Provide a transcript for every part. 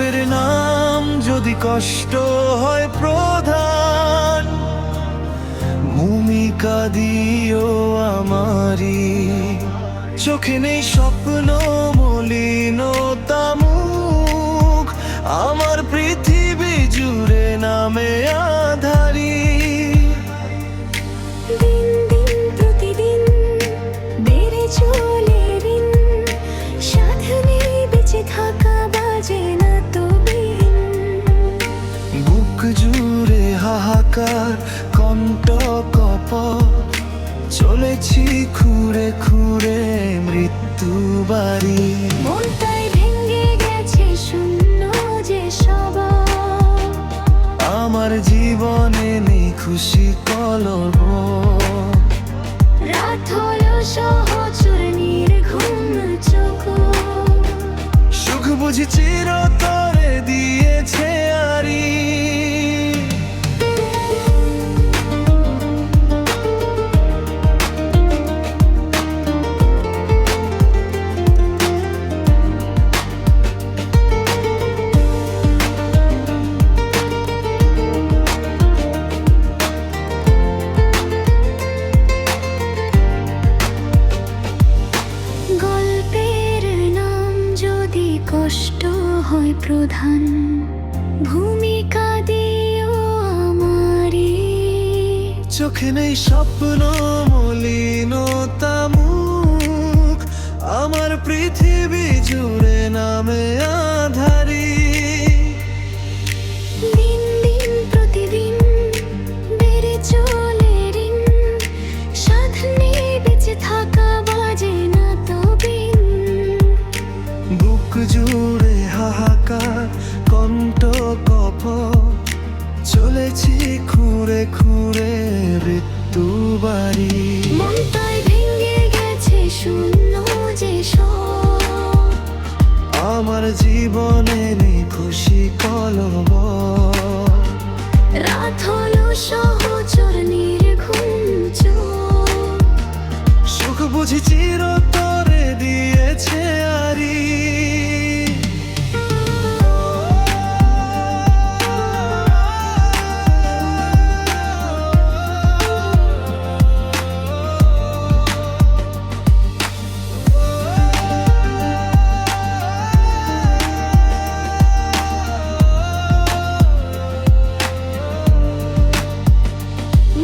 গল্পের নাম যদি কষ্ট হয় প্রধান, ভূমিকা দিও আমারি। চোখে নেই স্বপ্ন মলিনতা মুখ, আমার পৃথিবী জুড়ে নামে আধারি। দিন দিন প্রতিদিন বেড়ে চলে ঋণ, সাধনে বেঁচে থাকা বাজে না তো বিন। বুক জুড়ে হাহাকার কণ্টকপট, চলেছি খুঁড়ে খুঁড়ে মৃত্যু বাড়ি। মনটাই ভেঙে গেছে শূন্য যে সবার, আমার জীবনে নেই খুশি কলব। রাত হলো সহচর নির্ঘুম চোখ, সুখ বুঝি চিরতরে দিয়েছে আরি। গল্পের নাম যদি কষ্ট হয় প্রধান, ভূমিকা দিও আমারি। চোখে নেই স্বপ্ন মলিনতা মুখ, আমার পৃথিবী জুড়ে নামে আধারি। দিন দিন প্রতিদিন বেড়ে চলে ঋণ, সাধনে বেঁচে থাকা বাজে না তো বিন। বুক জুড়ে হাহাকার কণ্টকপট, চলেছি খুঁড়ে খুঁড়ে মৃত্যু বাড়ি। মনটাই ভেঙে গেছে শূন্য যে সব, আমার জীবনে নেই খুশি কলব। রাত হলো সহচর নির্ঘুম চোখ, সুখ বুঝি চিরতরে দিয়েছে আরি।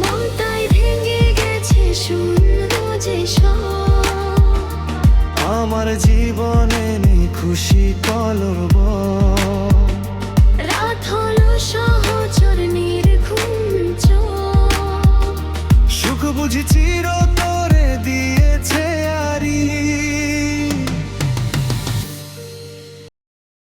মনটাই ভেঙে গেছে শূন্য যে সব, আমার জীবনে নেই খুশি কলব। রাত হলো সহচর নির্ঘুম চোখ, সুখ বুঝি চিরতরে